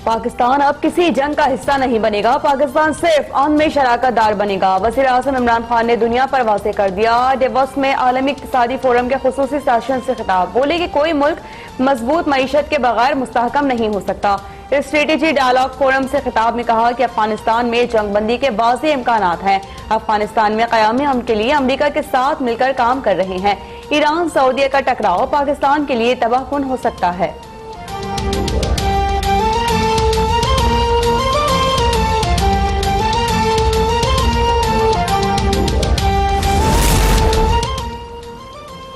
पाकिस्तान अब किसी जंग का हिस्सा नहीं बनेगा, पाकिस्तान सिर्फ अमन में शराकत दार बनेगा। वज़ीर आज़म इमरान खान ने दुनिया पर वाज़ेह कर दिया। डेवोस में आलमी इक़्तिसादी फोरम के खुसूसी सेशन से खिताब, बोले कि कोई मुल्क मजबूत मईशत के बगैर मुस्तहकम नहीं हो सकता। स्ट्रेटेजी डायलॉग फोरम से खिताब में कहा कि अफगानिस्तान में जंगबंदी के वाज़ेह इम्कानात हैं। अफगानिस्तान में क़यामी अमन के लिए अमरीका के साथ मिलकर काम कर रहे हैं। ईरान सऊदीया का टकराव पाकिस्तान के लिए तबाहकुन हो सकता है।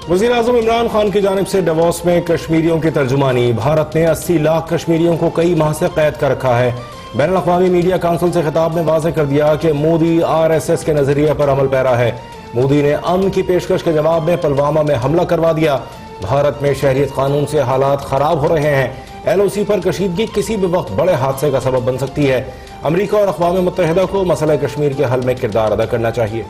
वज़ीर आज़म इमरान खान की जानिब से डेवोस में कश्मीरियों की तर्जुमानी। भारत ने 80 लाख कश्मीरियों को कई माह से कैद कर रखा है। बैनुल अक़वामी मीडिया काउंसिल से खिताब में वाज़ेह कर दिया कि मोदी RSS के नजरिए पर अमल पैरा है। मोदी ने अमन की पेशकश के जवाब में पुलवामा में हमला करवा दिया। भारत में शहरियत कानून से हालात खराब हो रहे हैं। LOC पर कशीदगी किसी भी वक्त बड़े हादसे का सबब बन सकती है। अमरीका और अक़वाम मुत्तहिदा को मसला कश्मीर के हल में किरदार अदा करना चाहिए।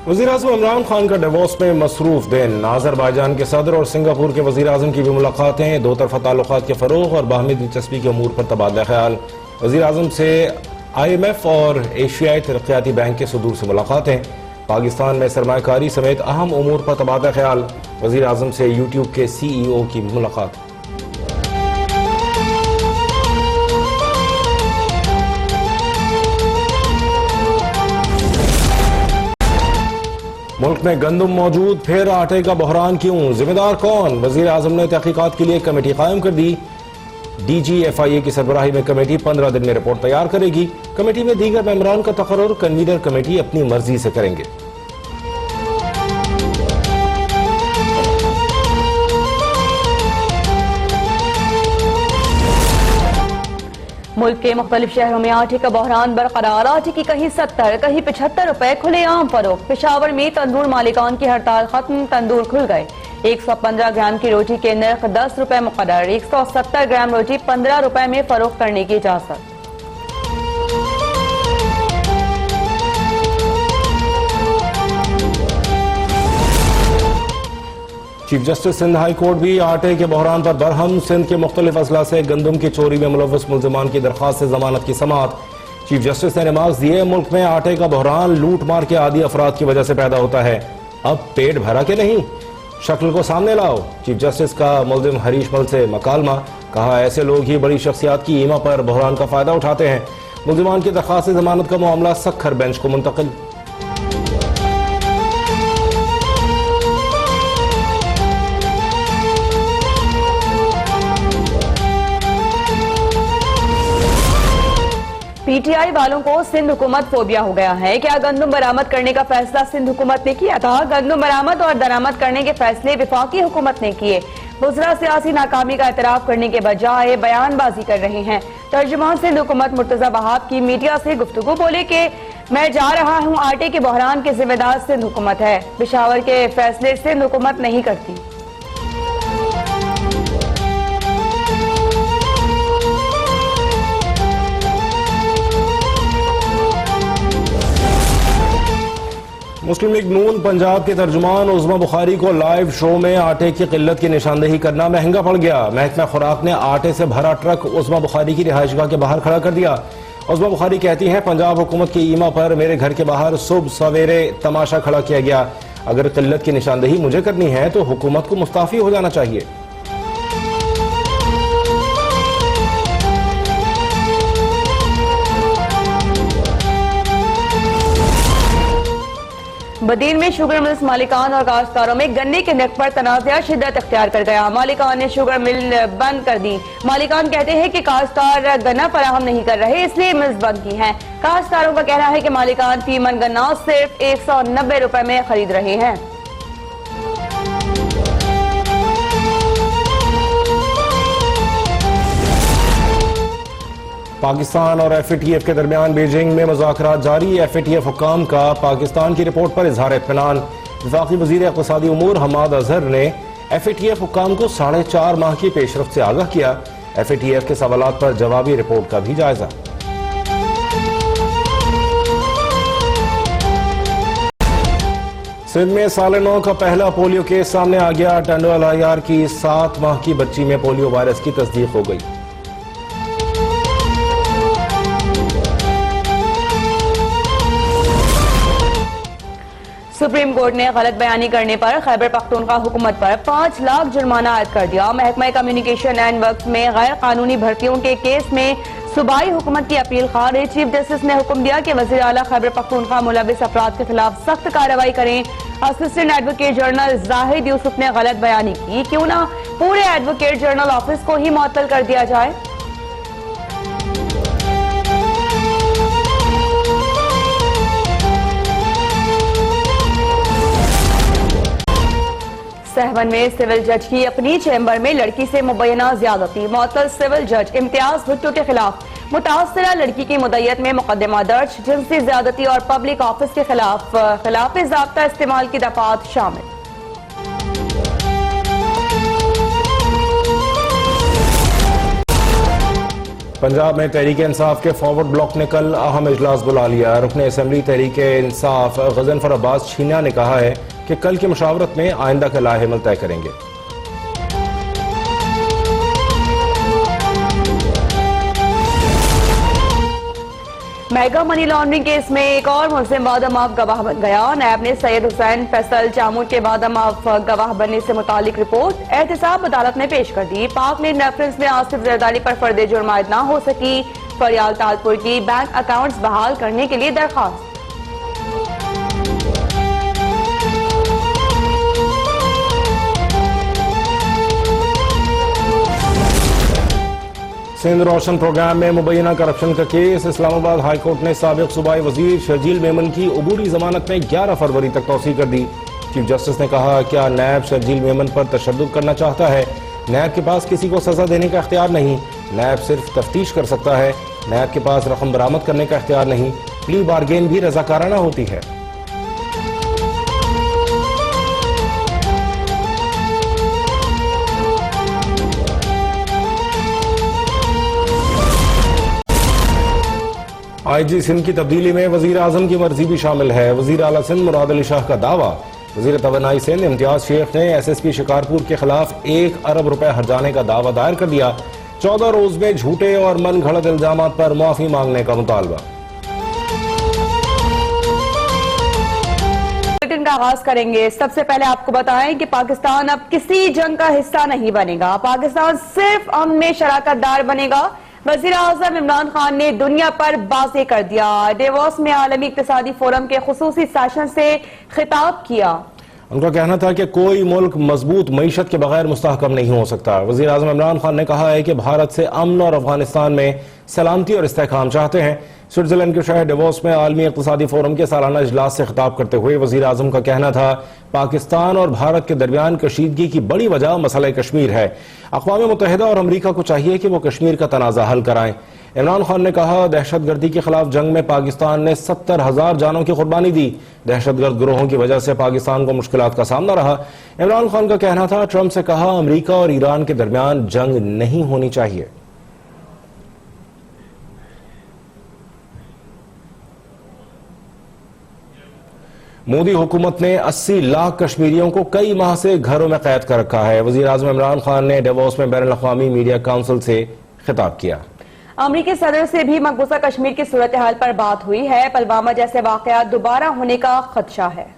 वज़ीर आज़म इमरान खान का डेवोस में मसरूफ दिन। अज़रबैजान के सदर और सिंगापुर के वज़ीर आज़म की भी मुलाकातें। दो तरफ़ा ताल्लुकात के फ़रोग़ और बाहमी दिलचस्पी के अमूर पर तबादला ख्याल। वज़ीर आज़म से IMF और एशियाई तरक्याती बैंक के सदूर से मुलाकातें। पाकिस्तान में सरमायाकारी समेत अहम अमूर पर तबादला ख्याल। वज़ीर आज़म से YouTube के CEO की मुलाकात। मुल्क में गंदम मौजूद, फिर आटे का बहरान क्यों, जिम्मेदार कौन? वज़ीर आज़म ने तहकीकात के लिए कमेटी कायम कर दी। DG FIA की सरबराही में कमेटी 15 दिन में रिपोर्ट तैयार करेगी। कमेटी में दीगर मेंबरान का तकर्रुर कन्वीनर कमेटी अपनी मर्जी से करेंगे। मुल्क के मुख्तलिफ शहरों में आटे का बहरान बरकरार। आटे की कहीं 70 कहीं 75 रुपए खुलेआम फरोख्त। पेशावर में तंदूर मालिकान की हड़ताल खत्म, तंदूर खुल गए। 115 ग्राम की रोटी के नर्ख 10 रुपए मुकर्रर। 170 ग्राम रोटी 15 रुपए में फरोख्त करने की इजाजत। Chief justice Sindh high court भी आटे के बहरान पर बरहम। सिंध के मुख्तलिफ अजला से गंदम की चोरी में मुलव्वस मुल्जिमान की दरख्वास्त से जमानत की समाअत। चीफ जस्टिस ने रिमार्क्स दिए, मुल्क में आटे का बहरान लूट मार के आदि अफराद की वजह से पैदा होता है, अब पेट भरा के नहीं, शक्ल को सामने लाओ। चीफ जस्टिस का मुल्जिम हरीश मल से मकालमा, कहा ऐसे लोग ही बड़ी शख्सियात की ईमा पर बहरान का फायदा उठाते हैं। मुल्जिमान की दरख्वास्त से जमानत का मामला सख्खर बेंच को मुंतकिल। PTI वालों को सिंध हुकूमत फोबिया हो गया है। क्या गंदम बरामद करने का फैसला सिंध हुकूमत ने किया था? गंदम बरामद और दरामद करने के फैसले वफाकी हुकूमत ने किए। बुज़रा सियासी नाकामी का एतराफ करने के बजाय बयानबाजी कर रहे हैं। तर्जुमान सिंध हुकूमत मुर्तजा वहाब की मीडिया से गुफ्तगू, बोले कि मैं जा रहा हूँ, आटे के बहरान के जिम्मेदार सिंध हुकूमत है, पेशावर के फैसले सिंध हुकूमत नहीं करती। मुस्लिम लीग नून पंजाब के तर्जुमान उज़्मा बुखारी को लाइव शो में आटे की किल्लत की निशानदेही करना महंगा पड़ गया। महकमा खुराक ने आटे से भरा ट्रक उज़्मा बुखारी की रिहाइशगाह के बाहर खड़ा कर दिया। उज़्मा बुखारी कहती हैं, पंजाब हुकूमत की ईमा पर मेरे घर के बाहर सुबह सवेरे तमाशा खड़ा किया गया। अगर किल्लत की निशानदेही मुझे करनी है तो हुकूमत को मुस्ताफी हो जाना चाहिए। बदीन में शुगर मिल्स मालिकान और काश्तकारों में गन्ने के नर्ख पर तनाज़ा शिद्दत अख्तियार कर गया। मालिकान ने शुगर मिल बंद कर दी। मालिकान कहते हैं कि काश्तकार गन्ना फराहम नहीं कर रहे, इसलिए मिल्स बंद की हैं। काश्तकारों का कहना है कि मालिकान फी मन गन्ना सिर्फ 190 रुपए में खरीद रहे हैं। पाकिस्तान और FATF के दरमियान बीजिंग में मुज़ाकरात जारी। FATF हुक्काम का पाकिस्तान की रिपोर्ट पर इजहार इत्मीनान। वफाकी वज़ीर इक़्तिसादी उमूर हमाद अजहर ने FATF हुक्काम को 4.5 माह की पेशरफ्त से आगाह किया। FATF के सवालात पर जवाबी रिपोर्ट का भी जायजा। सिंध में साल 9 का पहला पोलियो केस सामने आ गया। टंडवाल IR की 7 माह की बच्ची में पोलियो वायरस की तस्दीक हो गई। सुप्रीम कोर्ट ने गलत बयानी करने पर खैबर पख्तूनख्वा हुकूमत पर 5 लाख जुर्माना आयद कर दिया। महकमा कम्युनिकेशन एंड वर्क्स में गैर कानूनी भर्तियों के केस में सूबाई हुकूमत की अपील खारिज। चीफ जस्टिस ने हुक्म दिया कि वज़ीर आला खैबर पख्तूनख्वा मुलविस अफराद के खिलाफ सख्त कार्रवाई करें। Assistant advocate general Zahid Yusuf ने गलत बयानी की, क्यों ना पूरे एडवोकेट जनरल ऑफिस को ही मुअत्तल कर दिया जाए। सहवन में सिविल जज की अपनी चैम्बर में लड़की से मुबैना ज्यादती। मुअत्तल सिविल जज इम्तियाज भुट्टो के खिलाफ मुतासरा लड़की की मुद्दत में मुकदमा दर्ज। जिनसी ज्यादती और पब्लिक ऑफिस के खिलाफ ज़ाब्ता इस्तेमाल की दफात शामिल। पंजाब में तहरीक इंसाफ के फॉरवर्ड ब्लॉक ने कल अहम इजलास बुला लिया। रुकन असम्बली तहरीक इंसाफ गजनफर अब्बास छीना ने कहा है कि कल की मुशावरत में आइंदा का लाहेमल तय करेंगे। मेगा मनी लॉन्ड्रिंग केस में एक और मुल्जिम बादमाफ गवाह बन गया। नैब ने सैयद हुसैन फैसल जामुन के बादमाफ गवाह बनने से मुतालिक रिपोर्ट एहतसाब अदालत में पेश कर दी। पाक ने रेफरेंस में आसिफ जरदारी पर फर्द जुर्म आयद न हो सकी। फरियाल तालपुर की बैंक अकाउंट्स बहाल करने के लिए दरखास्त। सिंध रोशन प्रोग्राम में मुबैना करप्शन का केस। इस्लामाबाद हाई कोर्ट ने साबिक सूबाई वजीर शर्जील मेमन की अबूरी जमानत में 11 फरवरी तक तौसीह कर दी। चीफ जस्टिस ने कहा, क्या नैब शर्जील मेमन पर तशद्दुद करना चाहता है? नैब के पास किसी को सजा देने का इख्तियार नहीं। नैब सिर्फ तफ्तीश कर सकता है। नैब के पास रकम बरामद करने का इख्तियार नहीं। प्ली बार्गेन भी रजाकाराना होती है। IG सिंध की तब्दीली में वजीर आजम की मर्जी भी शामिल है। वजीर आला सिंध मुराद अली शाह का दावा। वजीर तवानाई सिंध इम्तियाज शेख ने SSP शिकारपुर के खिलाफ 1 अरब रुपए हर्जाने का दावा दायर कर दिया। 14 रोज में झूठे और मन घड़त इल्जामात पर माफी मांगने का मुतालबा। बुलेटिन का आगाज करेंगे। सबसे पहले आपको बताएं कि पाकिस्तान अब किसी जंग का हिस्सा नहीं बनेगा। पाकिस्तान सिर्फ अमन में शराकतदार बनेगा। वज़ीर आज़म इमरान खान ने दुनिया पर वाज़ेह कर दिया। डेवोस में आलमी इक़्तिसादी फोरम के खुसूसी सेशन से खिताब किया। उनका कहना था कि कोई मुल्क मजबूत मईशत के बगैर मुस्तहकम नहीं हो सकता। वज़ीर आज़म इमरान खान ने कहा है कि भारत से अमन और अफगानिस्तान में सलामती और इस्तेहकाम चाहते हैं। स्विट्जरलैंड के शहर डेवोस में आलमी इक़्तिसादी फोरम के सालाना इजलास से खिताब करते हुए वज़ीर आज़म का कहना था, पाकिस्तान और भारत के दरमियान कशीदगी की बड़ी वजह मसला कश्मीर है। अक़वाम मुत्तहिदा और अमरीका को चाहिए कि वो कश्मीर का तनाज़ा हल कराएं। इमरान खान ने कहा, दहशतगर्दी के खिलाफ जंग में पाकिस्तान ने 70,000 जानों की कुर्बानी दी। दहशतगर्द गिरोहों की वजह से पाकिस्तान को मुश्किलात का सामना रहा। इमरान खान का कहना था, ट्रंप से कहा, अमरीका और ईरान के दरमियान जंग नहीं होनी चाहिए। मोदी हुकूमत ने 80 लाख कश्मीरियों को कई माह से घरों में कैद कर रखा है। वज़ीर आज़म इमरान खान ने डेवोस में बैनुल अक़वामी मीडिया काउंसिल से खिताब किया। अमरीकी सदर से भी मकबूजा कश्मीर की सूरत हाल पर बात हुई है। पुलवामा जैसे वाक़यात दोबारा होने का खदशा है।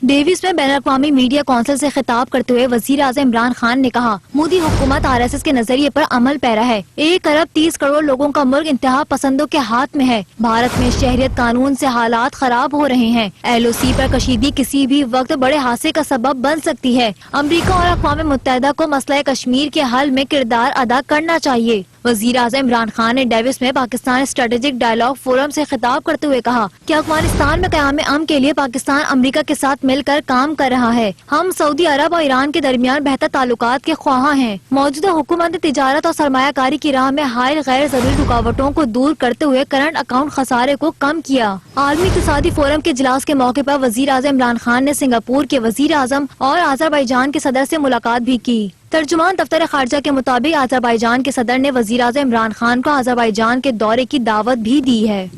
डेविस में बैनुल-अक़वामी मीडिया काउंसिल से खिताब करते हुए वज़ीर आज़म इमरान खान ने कहा, मोदी हुकूमत RSS के नजरिए पर अमल पैरा है। 1 अरब 30 करोड़ लोगों का मुल्क इंतहा पसंदों के हाथ में है। भारत में शहरियत कानून से हालात खराब हो रहे हैं। LOC पर कशीदगी किसी भी वक्त बड़े हादसे का सबब बन सकती है। अमरीका और अक़वाम मुत्तहिदा को मसला कश्मीर के हल में किरदार अदा करना चाहिए। वज़ीर आज़म इमरान खान ने डेविस में पाकिस्तान स्ट्रेटेजिक डायलॉग फोरम से खिताब करते हुए कहा कि अफगानिस्तान में क़याम अमन के लिए पाकिस्तान अमरीका के साथ मिलकर काम कर रहा है। हम सऊदी अरब और ईरान के दरमियान बेहतर ताल्लुकात के ख्वाह हैं। मौजूदा हुकूमत ने तिजारत और सरमायाकारी की राह में हायल गैर जरूरी रुकावटों को दूर करते हुए करंट अकाउंट खसारे को कम किया। आलमी इक़्तिसादी फोरम के इजलास के मौके पर वज़ीर आज़म इमरान खान ने सिंगापुर के वज़ीर आज़म और अज़रबैजान के सदर से मुलाकात भी की। तर्जुमान दफ्तर खारजा के मुताबिक अज़रबैजान के सदर ने वज़ीर आज़म इमरान खान को अज़रबैजान के दौरे की दावत भी दी है।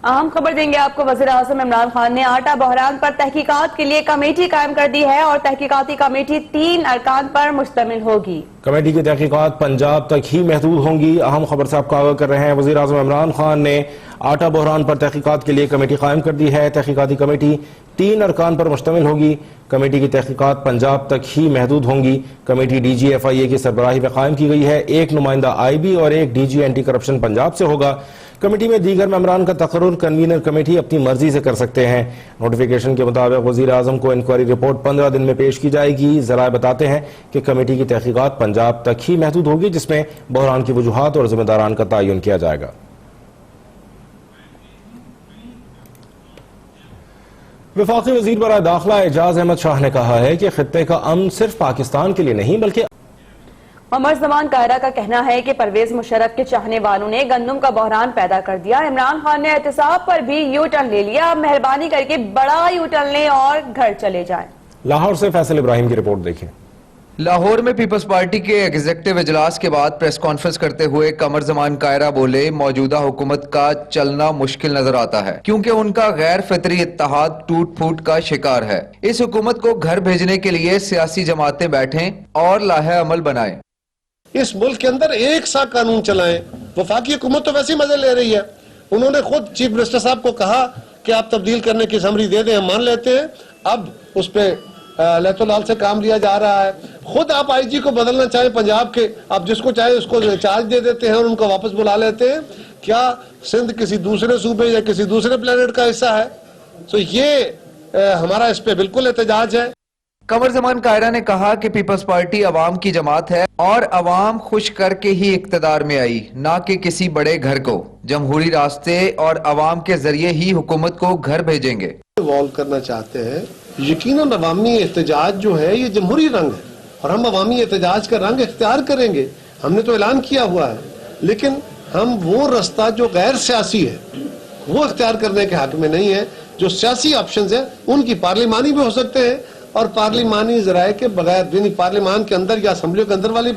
अहम खबर देंगे आपको। वज़ीर आज़म इमरान खान ने आटा बहरान पर तहकीकात के लिए कमेटी कायम कर दी है और तहकीकाती कमेटी 3 अरकान पर मुश्तमिल होगी। कमेटी की तहकीकात पंजाब तक ही महदूद होंगी। अहम खबर से आपको आगाह कर रहे हैं। वज़ीर आज़म इमरान खान ने आटा बहरान पर तहकीकात के लिए कमेटी कायम कर दी है। तहकीकाती कमेटी 3 अरकान पर मुश्तमिल होगी। कमेटी की तहकीकात पंजाब तक ही महदूद होंगी। कमेटी DG FIA की सरबराही में कायम की गई है। एक नुमाइंदा IB और एक DG एंटी करप्शन पंजाब से होगा। कमेटी में दीगर मेंबरान का तकर्रुर कन्वीनर कमेटी अपनी मर्जी से कर सकते हैं। नोटिफिकेशन के मुताबिक वज़ीर आज़म को इंक्वायरी रिपोर्ट 15 दिन में पेश की जाएगी। ज़राए बताते हैं कि कमेटी की तहकीकात पंजाब तक ही महदूद होगी, जिसमें बहरान की वजूहात और जिम्मेदारान का तयन किया जाएगा। वफाकी वज़ीर बराए दाखिला एजाज अहमद शाह ने कहा है कि खित्ते का अमन सिर्फ पाकिस्तान के लिए नहीं बल्कि उमर ज़मान कायरा का कहना है कि परवेज मुशर्रफ के चाहने वालों ने गंदम का बहरान पैदा कर दिया। इमरान खान ने एहतसाब पर भी यू टर्न ले लिया। अब मेहरबानी करके बड़ा यू टर्न लें और घर चले जाएं। लाहौर से फैसल इब्राहिम की रिपोर्ट देखें। लाहौर में पीपल्स पार्टी के एग्जीक्यूटिव इजलास के बाद प्रेस कॉन्फ्रेंस करते हुए कमर जमान कायरा बोले, मौजूदा हुकूमत का चलना मुश्किल नजर आता है क्योंकि उनका गैर फितरी इत्तेहाद टूट फूट का शिकार है। इस हुकूमत को घर भेजने के लिए सियासी जमातें बैठें और लाहे अमल बनाएं। इस मुल्क के अंदर एक सा कानून चलाएं। वफाकी हुकूमत तो वैसे ही मजे ले रही है। उन्होंने खुद चीफ मिनिस्टर साहब को कहा कि आप तब्दील करने की समरी दे दें, हम मान लेते हैं। अब उस पर लैतोलाल से काम लिया जा रहा है। खुद आप IG को बदलना चाहें पंजाब के, आप जिसको चाहे उसको चार्ज दे देते हैं और उनको वापस बुला लेते हैं। क्या सिंध किसी दूसरे सूबे या किसी दूसरे प्लेनेट का हिस्सा है? तो ये हमारा इस पे बिल्कुल एहतजाज है। कमर जमान कायरा ने कहा कि पीपल्स पार्टी अवाम की जमात है और अवाम खुश करके ही इक्तदार में आई, ना कि किसी बड़े घर को। जमहूरी रास्ते और अवाम के जरिए ही हुकूमत को घर भेजेंगे। इवॉल्व करना चाहते हैं। यकीनन अवामी एहतजाज जो है ये जमहूरी रंग है और हम अवामी एहतजाज का रंग इख्तियार करेंगे। हमने तो ऐलान किया हुआ है, लेकिन हम वो रास्ता जो गैर सियासी है वो इख्तियार करने के हक में नहीं है। जो सियासी ऑप्शंस है उनकी पार्लिमानी भी हो सकते हैं और पार्लिमानी जराए के बगैर, यानी पार्लिमान के अंदर या असम्बलियों के अंदर वाली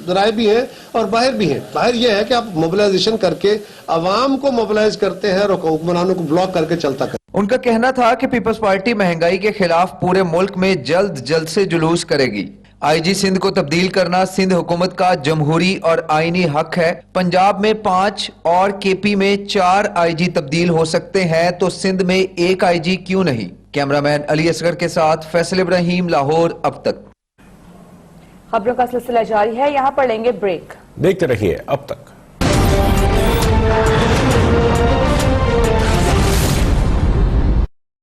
जराए भी हैं और बाहर भी हैं। बाहर यह है कि आप मोबिलाइजेशन करके अवाम को मोबिलाइज करते हैं और हुक्मरानों को ब्लॉक करके चलता करते। उनका कहना था कि पीपल्स पार्टी महंगाई के खिलाफ पूरे मुल्क में जल्द से जुलूस करेगी। IG सिंध को तब्दील करना सिंध हुकूमत का जमहूरी और आईनी हक है। पंजाब में 5 और KP में 4 IG तब्दील हो सकते हैं, तो सिंध में 1 IG क्यों नहीं? कैमरामैन अली असगर के साथ फैसल इब्राहिम, लाहौर अब तक। खबरों का सिलसिला जारी है, यहाँ पर लेंगे ब्रेक। देखते रहिए अब तक।